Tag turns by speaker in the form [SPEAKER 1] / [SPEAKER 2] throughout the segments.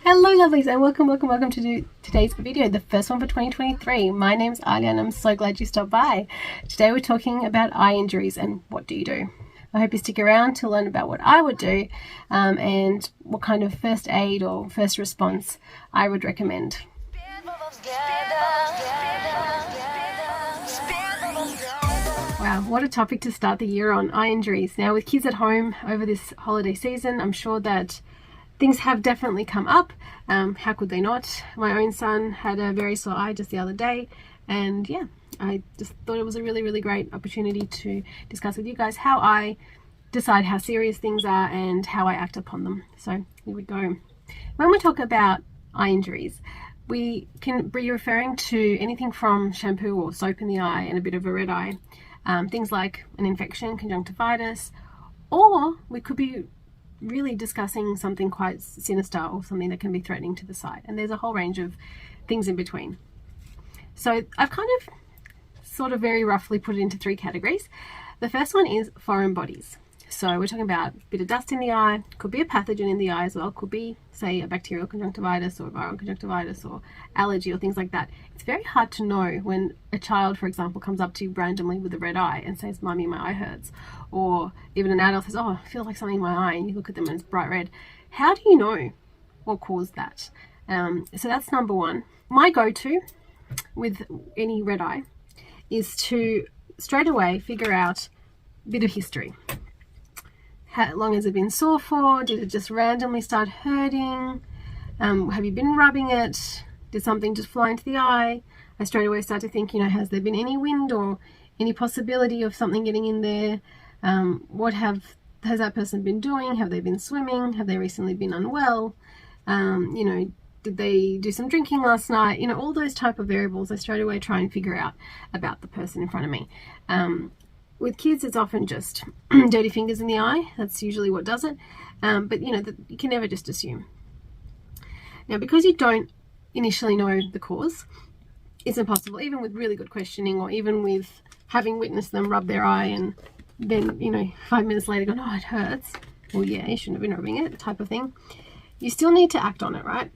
[SPEAKER 1] Hello lovelies, and welcome to today's video, the first one for 2023. My name's Alya and I'm so glad you stopped by. Today we're talking about eye injuries and what do you do. I hope you stick around to learn about what I would do and what kind of first aid or first response I would recommend. Wow, what a topic to start the year on, eye injuries. Now with kids at home over this holiday season, I'm sure that things have definitely come up. How could they not? My own son had a very sore eye just the other day, and yeah, I just thought it was a really great opportunity to discuss with you guys how I decide how serious things are and how I act upon them. So here we go. When we talk about eye injuries, we can be referring to anything from shampoo or soap in the eye and a bit of a red eye, things like an infection, conjunctivitis, or we could be really discussing something quite sinister or something that can be threatening to the sight, and there's a whole range of things in between. So I've kind of sort of very roughly put it into three categories. The first one is foreign bodies. So we're talking about a bit of dust in the eye, could be a pathogen in the eye as well, could be say a bacterial conjunctivitis or viral conjunctivitis or allergy or things like that. It's very hard to know when a child, for example, comes up to you randomly with a red eye and says, "Mummy, my eye hurts," or even an adult says, "Oh, I feel like something in my eye," and you look at them and it's bright red. How do you know what caused that? So that's number one. My go-to with any red eye is to straight away figure out a bit of history. How long has it been sore for? Did it just randomly start hurting? Have you been rubbing it? Did something just fly into the eye? I straight away start to think, has there been any wind or any possibility of something getting in there? What has that person been doing? Have they been swimming? Have they recently been unwell? Did they do some drinking last night? All those type of variables I straight away try and figure out about the person in front of me. With kids, it's often just dirty fingers in the eye. That's usually what does it. But you can never just assume. Now, because you don't initially know the cause, it's impossible, even with really good questioning or even with having witnessed them rub their eye and then, 5 minutes later go, "Oh, it hurts." Well, yeah, you shouldn't have been rubbing it, type of thing. You still need to act on it, right?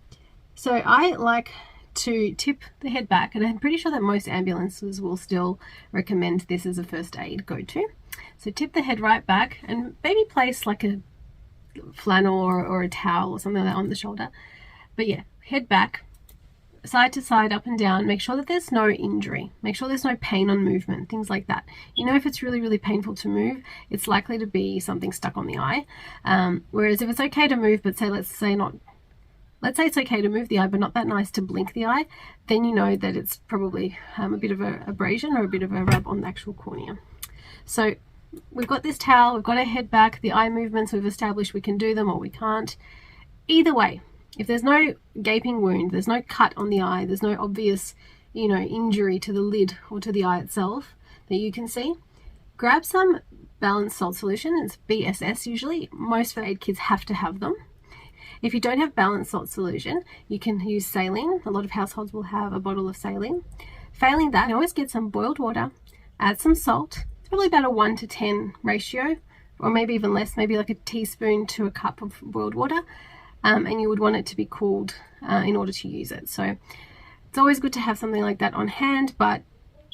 [SPEAKER 1] So I like to tip the head back, and I'm pretty sure that most ambulances will still recommend this as a first aid go-to. So tip the head right back and maybe place like a flannel or a towel or something like that on the shoulder. But yeah, head back, side to side, up and down. Make sure that there's no injury. Make sure there's no pain on movement, things like that. If it's really painful to move, it's likely to be something stuck on the eye. Whereas if it's okay to move, but let's say it's okay to move the eye, but not that nice to blink the eye, then you know that it's probably a bit of an abrasion or a bit of a rub on the actual cornea. So we've got this towel, we've got our head back, the eye movements, we've established we can do them or we can't. Either way, if there's no gaping wound, there's no cut on the eye, there's no obvious, injury to the lid or to the eye itself that you can see, grab some balanced salt solution. It's BSS usually. Most first aid kits have to have them. If you don't have balanced salt solution, you can use saline. A lot of households will have a bottle of saline. Failing that, always get some boiled water, add some salt. It's probably about a 1 to 10 ratio, or maybe even less, maybe like a teaspoon to a cup of boiled water. And you would want it to be cooled in order to use it. So it's always good to have something like that on hand, but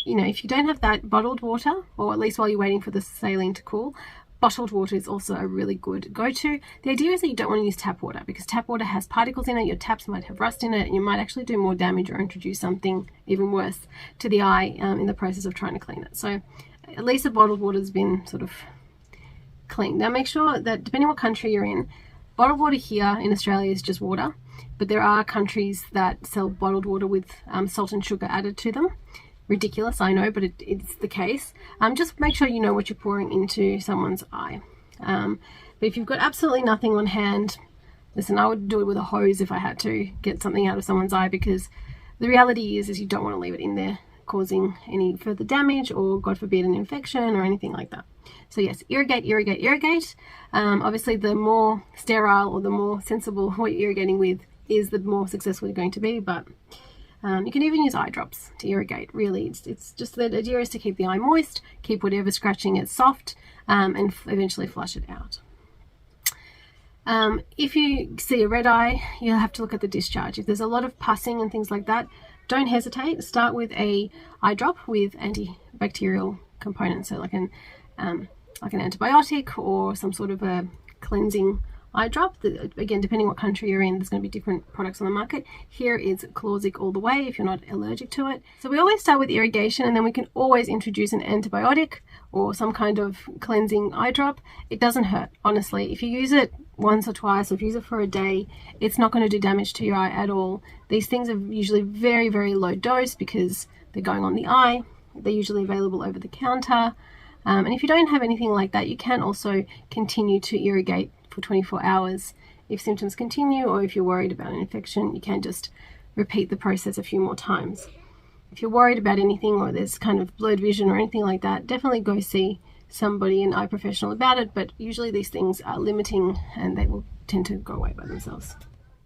[SPEAKER 1] if you don't have that, bottled water, or at least while you're waiting for the saline to cool, bottled water is also a really good go-to. The idea is that you don't want to use tap water because tap water has particles in it, your taps might have rust in it, and you might actually do more damage or introduce something even worse to the eye in the process of trying to clean it. So at least the bottled water has been sort of cleaned. Now make sure that depending what country you're in, bottled water here in Australia is just water, but there are countries that sell bottled water with salt and sugar added to them. Ridiculous, I know, but it's the case. Just make sure you know what you're pouring into someone's eye. But if you've got absolutely nothing on hand, listen, I would do it with a hose if I had to get something out of someone's eye, because the reality is you don't want to leave it in there causing any further damage or, God forbid, an infection or anything like that. So yes, irrigate. Obviously, the more sterile or the more sensible what you're irrigating with is, the more successful you're going to be, but you can even use eye drops to irrigate. Really, it's just the idea is to keep the eye moist, keep whatever scratching it soft, and eventually flush it out. If you see a red eye, you'll have to look at the discharge. If there's a lot of pussing and things like that, don't hesitate. Start with a eye drop with antibacterial components, so like an antibiotic or some sort of a cleansing eye drop. Again, depending what country you're in, there's going to be different products on the market. Here is Chlorzic all the way if you're not allergic to it. So we always start with irrigation, and then we can always introduce an antibiotic or some kind of cleansing eye drop. It doesn't hurt, honestly. If you use it once or twice, or if you use it for a day, it's not going to do damage to your eye at all. These things are usually very, very low dose because they're going on the eye. They're usually available over the counter. And if you don't have anything like that, you can also continue to irrigate for 24 hours. If symptoms continue, or if you're worried about an infection, you can just repeat the process a few more times. If you're worried about anything, or there's kind of blurred vision or anything like that, definitely go see somebody, an eye professional, about it. But usually these things are limiting and they will tend to go away by themselves.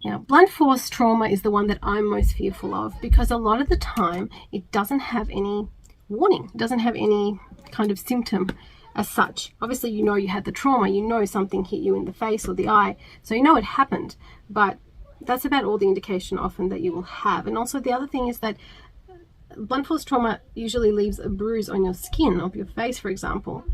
[SPEAKER 1] Now, blunt force trauma is the one that I'm most fearful of, because a lot of the time it doesn't have any warning. It doesn't have any kind of symptom as such. Obviously, you know you had the trauma, you know something hit you in the face or the eye, so you know it happened, but that's about all the indication often that you will have. And also the other thing is that blunt force trauma usually leaves a bruise on your skin of your face, for example,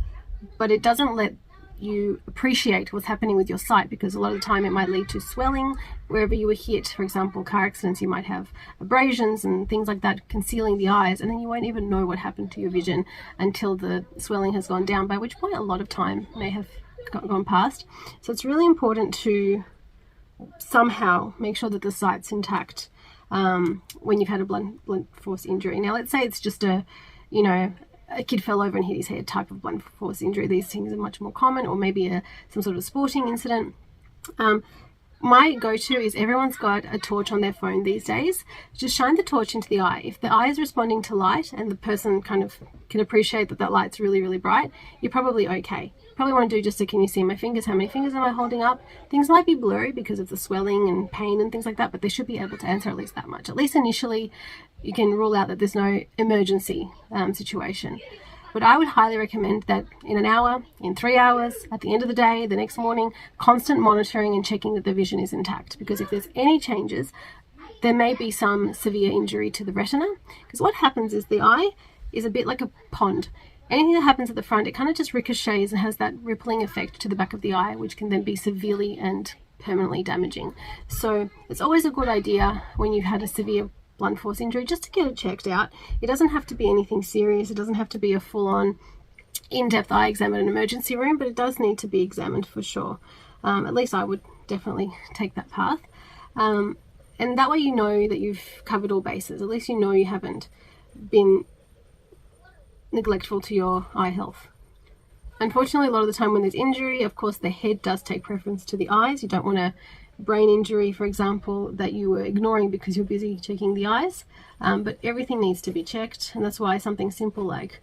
[SPEAKER 1] but it doesn't let you appreciate what's happening with your sight, because a lot of the time it might lead to swelling wherever you were hit. For example, car accidents, you might have abrasions and things like that concealing the eyes, and then you won't even know what happened to your vision until the swelling has gone down, by which point a lot of time may have gone past. So it's really important to somehow make sure that the sight's intact when you've had a blunt force injury. Now, let's say it's just a kid fell over and hit his head type of blunt force injury. These things are much more common, or maybe some sort of sporting incident. My go-to is, everyone's got a torch on their phone these days. Just shine the torch into the eye. If the eye is responding to light and the person kind of can appreciate that light's really, really bright, you're probably okay. Probably want to do just a, can you see my fingers? How many fingers am I holding up? Things might be blurry because of the swelling and pain and things like that, but they should be able to answer at least that much. At least initially, you can rule out that there's no emergency situation. But I would highly recommend that in an hour, in 3 hours, at the end of the day, the next morning, constant monitoring and checking that the vision is intact. Because if there's any changes, there may be some severe injury to the retina. Because what happens is the eye is a bit like a pond. Anything that happens at the front, it kind of just ricochets and has that rippling effect to the back of the eye, which can then be severely and permanently damaging. So it's always a good idea when you've had a severe blunt force injury just to get it checked out. It doesn't have to be anything serious. It doesn't have to be a full-on in-depth eye exam in an emergency room, but it does need to be examined for sure. At least I would definitely take that path. And that way you know that you've covered all bases. At least you know you haven't been neglectful to your eye health. Unfortunately, a lot of the time when there's injury, of course, the head does take preference to the eyes. You don't want a brain injury, for example, that you were ignoring because you're busy checking the eyes. But everything needs to be checked, and that's why something simple like,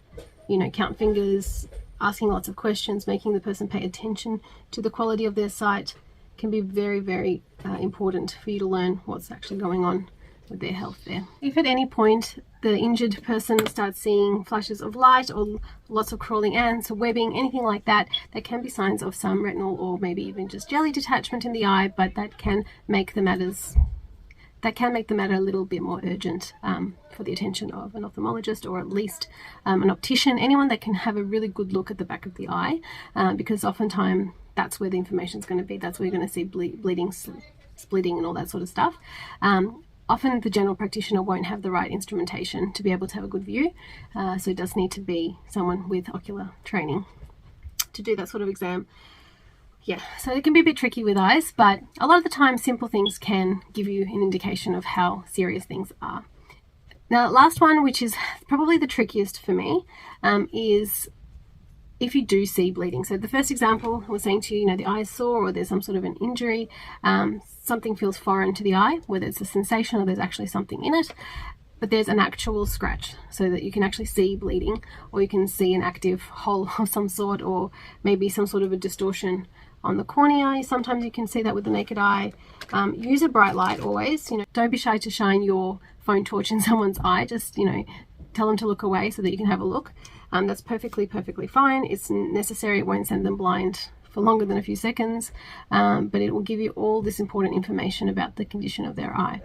[SPEAKER 1] count fingers, asking lots of questions, making the person pay attention to the quality of their sight can be very, very important for you to learn what's actually going on with their health there. If at any point the injured person starts seeing flashes of light or lots of crawling ants or webbing, anything like that, that can be signs of some retinal or maybe even just jelly detachment in the eye, but that can make the matter a little bit more urgent for the attention of an ophthalmologist, or at least an optician, anyone that can have a really good look at the back of the eye, because oftentimes that's where the information is going to be. That's where you're going to see bleeding, splitting and all that sort of stuff. Often the general practitioner won't have the right instrumentation to be able to have a good view, so it does need to be someone with ocular training to do that sort of exam. Yeah, so it can be a bit tricky with eyes, but a lot of the time simple things can give you an indication of how serious things are. Now, the last one, which is probably the trickiest for me, is if you do see bleeding. So the first example I was saying to you, the eye is sore or there's some sort of an injury, something feels foreign to the eye, whether it's a sensation or there's actually something in it, but there's an actual scratch so that you can actually see bleeding, or you can see an active hole of some sort, or maybe some sort of a distortion on the cornea. Sometimes you can see that with the naked eye. Use a bright light always. Don't be shy to shine your phone torch in someone's eye. Just, tell them to look away so that you can have a look. That's perfectly fine. It's necessary. It won't send them blind for longer than a few seconds, but it will give you all this important information about the condition of their eye.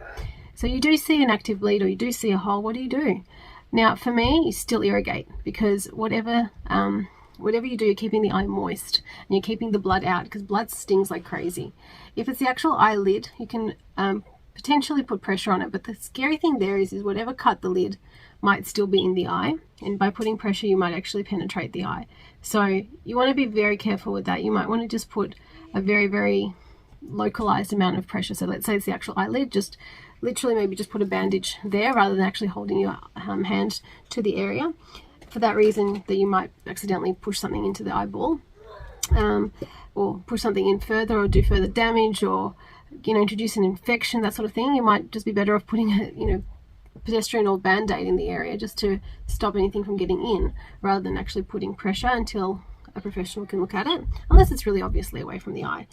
[SPEAKER 1] So you do see an active bleed or you do see a hole, what do you do? Now for me, you still irrigate, because whatever you do, you're keeping the eye moist and you're keeping the blood out, because blood stings like crazy. If it's the actual eyelid, you can potentially put pressure on it, but the scary thing there is whatever cut the lid might still be in the eye, and by putting pressure you might actually penetrate the eye. So you want to be very careful with that. You might want to just put a very, very localized amount of pressure. So let's say it's the actual eyelid, just literally maybe just put a bandage there rather than actually holding your hand to the area, for that reason that you might accidentally push something into the eyeball, or push something in further, or do further damage, or introduce an infection, that sort of thing. You might just be better off putting a pedestrian or band-aid in the area just to stop anything from getting in, rather than actually putting pressure until a professional can look at it, unless it's really obviously away from the eye.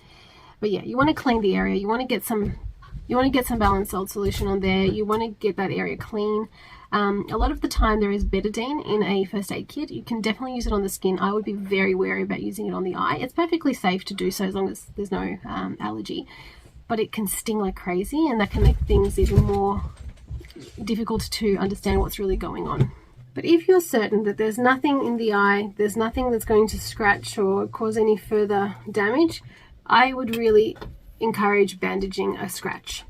[SPEAKER 1] But yeah, you want to clean the area. You want to get some balanced salt solution on there. You want to get that area clean. A lot of the time there is betadine in a first aid kit. You can definitely use it on the skin. I would be very wary about using it on the eye. It's perfectly safe to do so as long as there's no allergy, but it can sting like crazy, and that can make things even more difficult to understand what's really going on. But if you're certain that there's nothing in the eye, there's nothing that's going to scratch or cause any further damage, I would really encourage bandaging a scratch.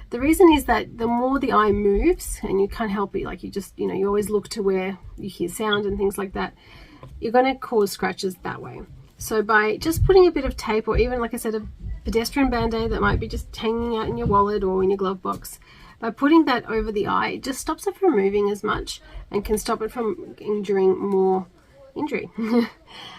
[SPEAKER 1] The reason is that the more the eye moves, and you can't help it, like you always look to where you hear sound and things like that, you're going to cause scratches that way. So by just putting a bit of tape, or even, like I said, a pedestrian band-aid that might be just hanging out in your wallet or in your glove box, by putting that over the eye, it just stops it from moving as much and can stop it from injuring more injury.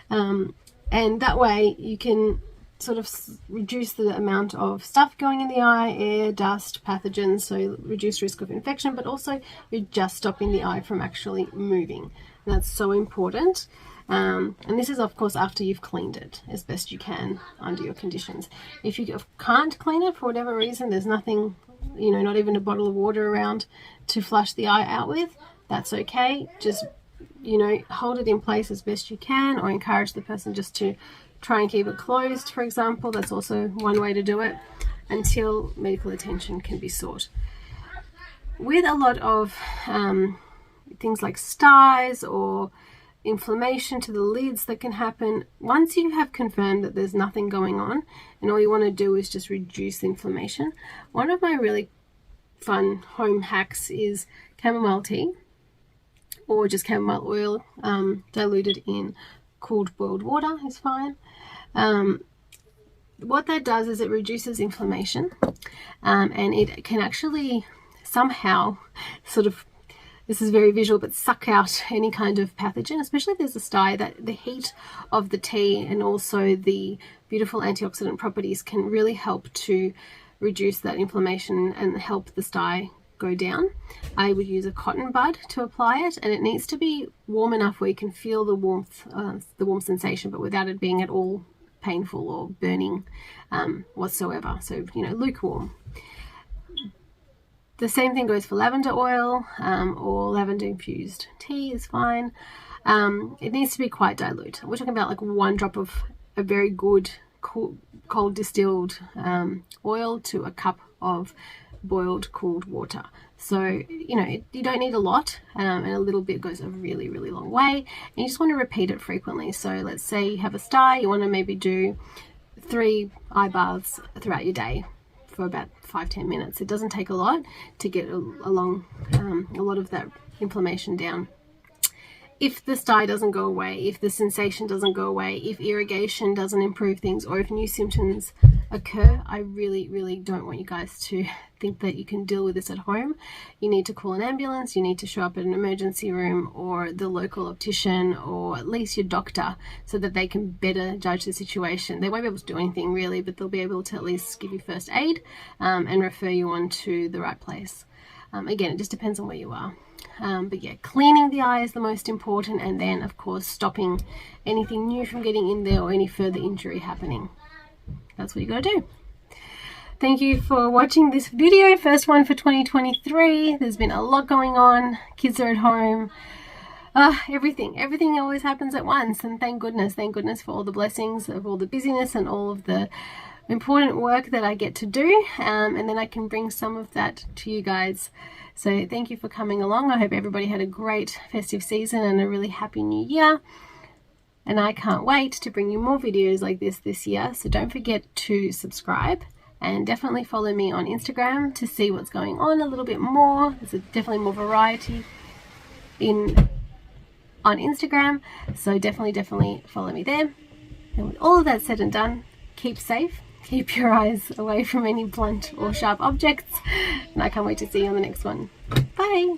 [SPEAKER 1] And that way you can sort of reduce the amount of stuff going in the eye, air, dust, pathogens, so reduce risk of infection, but also you're just stopping the eye from actually moving. And that's so important. And this is of course after you've cleaned it as best you can under your conditions. If you can't clean it for whatever reason, there's nothing, not even a bottle of water around to flush the eye out with, that's okay. Just hold it in place as best you can, or encourage the person just to try and keep it closed, for example. That's also one way to do it, until medical attention can be sought. With a lot of things like styes or inflammation to the lids that can happen, once you have confirmed that there's nothing going on and all you want to do is just reduce the inflammation, one of my really fun home hacks is chamomile tea, or just chamomile oil diluted in cooled boiled water is fine. What that does is it reduces inflammation, and it can actually somehow sort of, this is very visual, but suck out any kind of pathogen, especially if there's a stye. That the heat of the tea and also the beautiful antioxidant properties can really help to reduce that inflammation and help the stye go down. I would use a cotton bud to apply it, and it needs to be warm enough where you can feel the warmth, the warm sensation, but without it being at all painful or burning whatsoever. So lukewarm. The same thing goes for lavender oil, or lavender infused tea is fine. It needs to be quite dilute. We're talking about like 1 drop of a very good cold distilled oil to a cup of boiled cooled water. So you don't need a lot, and a little bit goes a really, really long way, and you just want to repeat it frequently. So let's say you have a stye, you want to maybe do 3 eye baths throughout your day for about 5-10 minutes. It doesn't take a lot to get a lot of that inflammation down. If the stye doesn't go away, if the sensation doesn't go away, if irrigation doesn't improve things, or if new symptoms occur, I really, really don't want you guys to think that you can deal with this at home. You need to call an ambulance, you need to show up at an emergency room or the local optician, or at least your doctor, so that they can better judge the situation. They won't be able to do anything really, but they'll be able to at least give you first aid and refer you on to the right place. Again, it just depends on where you are. But yeah, cleaning the eye is the most important, and then of course stopping anything new from getting in there or any further injury happening. That's what you gotta do. Thank you for watching this video, first one for 2023. There's been a lot going on. Kids are at home. Everything always happens at once, and thank goodness for all the blessings of all the busyness and all of the important work that I get to do, and then I can bring some of that to you guys. So thank you for coming along. I hope everybody had a great festive season and a really happy new year, and I can't wait to bring you more videos like this year. So don't forget to subscribe, and definitely follow me on Instagram to see what's going on a little bit more. There's definitely more variety on Instagram, so definitely follow me there. And with all of that said and done, keep safe, keep your eyes away from any blunt or sharp objects, and I can't wait to see you on the next one. Bye!